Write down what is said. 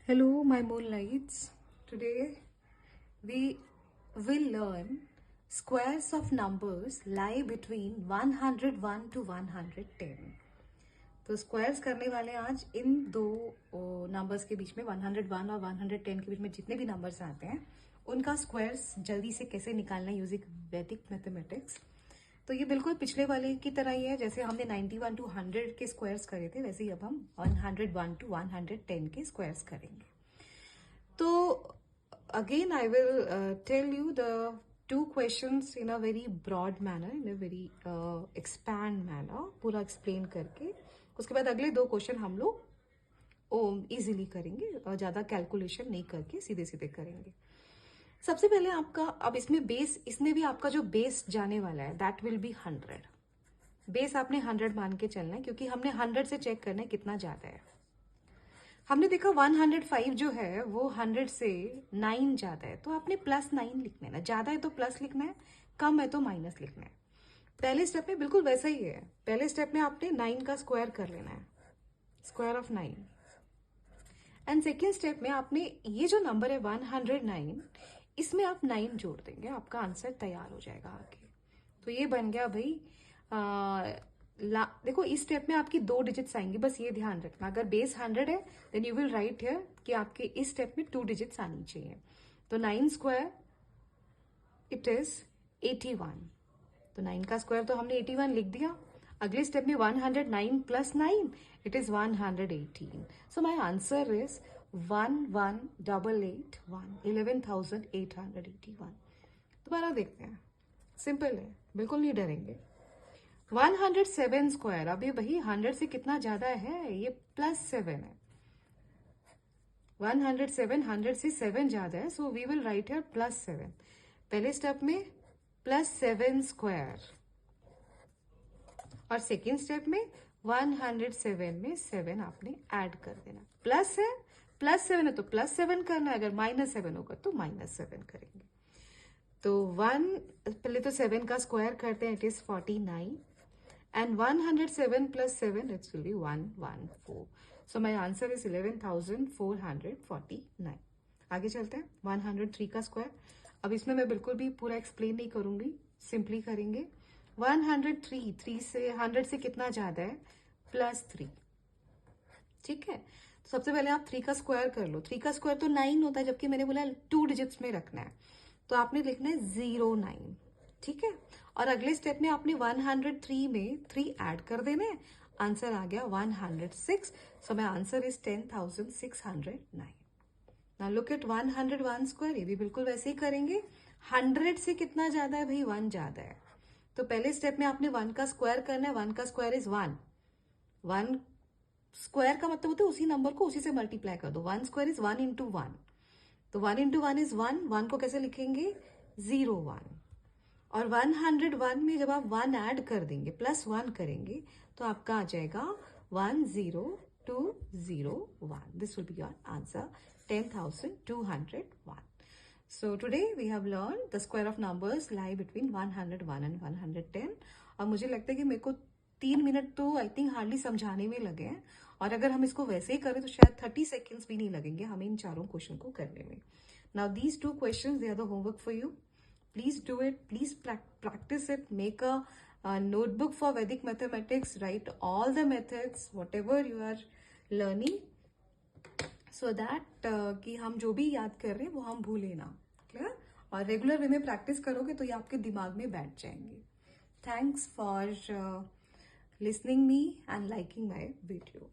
Hello, my moonlights. Today we will learn squares of numbers lie between 101 to 110. तो squares करने वाले आज इन दो नंबर्स के बीच में 101 और 110 के बीच में जितने भी नंबर्स आते हैं उनका स्क्वायर्स जल्दी से कैसे निकालना यूजिंग वैदिक मैथमेटिक्स। तो ये बिल्कुल पिछले वाले की तरह ही है, जैसे हमने 91 टू 100 के स्क्वायर्स करे थे वैसे ही अब हम 101 टू 110 के स्क्वायर्स करेंगे। तो again I will tell you the two questions in a very broad manner, in a very expand manner, पूरा explain करके उसके बाद अगले दो क्वेश्चन हम लोग इजीली करेंगे और ज़्यादा कैलकुलेशन नहीं करके सीधे सीधे करेंगे। सबसे पहले आपका अब इसमें बेस, इसमें भी आपका जो बेस जाने वाला है दैट विल बी 100। बेस आपने 100 मान के चलना है क्योंकि हमने 100 से चेक करना है कितना ज़्यादा है। हमने देखा 105 जो है वो 100 से 9 ज्यादा है, तो आपने +9 लिखना है ना। ज्यादा है तो प्लस लिखना है, कम है तो माइनस लिखना है। पहले स्टेप में बिल्कुल वैसा ही है। पहले स्टेप में आपने 9 का स्क्वायर कर लेना है, square of 9। And second step में आपने ये जो नंबर है 109, इसमें आप 9 जोड़ देंगे, आपका आंसर तैयार हो जाएगा आगे। तो ये बन गया भाई देखो इस स्टेप में आपकी 2 डिजिट्स आएंगी, बस ये ध्यान रखना। अगर बेस 100 है then you will write here कि आपके इस स्टेप में 2 डिजिट्स आनी चाहिए। तो 9 स्क्वायर इट इज 81। तो 9 का स्क्वायर तो हमने 81 लिख दिया। अगले स्टेप में 109 plus 9 it is 118। So my answer is 11881, 11,881। दोबारा देखते हैं, सिंपल है, बिल्कुल नहीं डरेंगे। 107 स्क्वायर, अभी भाई 100 से कितना ज्यादा है, ये +7 है। 107 100 से 7 ज्यादा है, so we will write here +7। पहले स्टेप में +7 स्क्वायर और सेकेंड स्टेप में 107 में 7 आपने ऐड कर देना। प्लस है, +7 है तो +7 करना है, अगर -7 होगा तो -7 करेंगे। तो 1 पहले तो 7 का स्क्वायर करते हैं, it is 49 and 107 plus 7 it will be 114. So my answer is 11,449. आगे चलते हैं 103 का स्क्वायर। अब इसमें मैं बिल्कुल भी पूरा एक्सप्लेन नहीं करूंगी, सिंपली करेंगे। 103 3 से 100 से कितना ज्यादा है, +3। ठीक है, तो सबसे पहले आप 3 का स्क्वायर कर लो। 3 का स्क्वायर तो 9 होता है, जबकि मैंने बोला 2 डिजिट्स में रखना है, तो आपने लिखना है 09। ठीक है, और अगले स्टेप में आपने 103 में 3 ऐड कर देने, आंसर आ गया 106। So my answer is 10,609। Now look at 101 square, ये भी बिल्कुल वैसे ही करेंगे। 100 से कितना ज्यादा है भाई, 1 ज्यादा है, तो पहले स्टेप में आपने 1 का स्क्वायर करना है। 1 का स्क्वायर इज 1। 1 स्क्वायर का मतलब होता है उसी नंबर को उसी से मल्टीप्लाई कर दो। 1 स्क्वायर इज 1 इंटू 1, तो 1 इंटू 1 इज 1। 1 को कैसे लिखेंगे, 01। और 101 में जब आप 1 ऐड कर देंगे, +1 करेंगे, तो आपका आ जाएगा 10201। This will be your answer, 10,201। So today we have learn the square of numbers lie between 101 and 110। और मुझे लगता है कि मेरे को 3 मिनट तो आई थिंक हार्डली समझाने में लगे हैं, और अगर हम इसको वैसे ही करें तो शायद 30 सेकेंड्स भी नहीं लगेंगे हमें इन चारों क्वेश्चन को करने में। Now these 2 questions they are the homework for you. Please do it. Please practice it. Make a notebook for Vedic mathematics. Write all the methods, whatever you are learning, so that कि हम जो भी याद कर रहे हैं वो हम भूले ना। क्लियर? और रेगुलर वे में प्रैक्टिस करोगे तो ये आपके दिमाग में बैठ जाएंगे। Thanks for listening me and liking my video.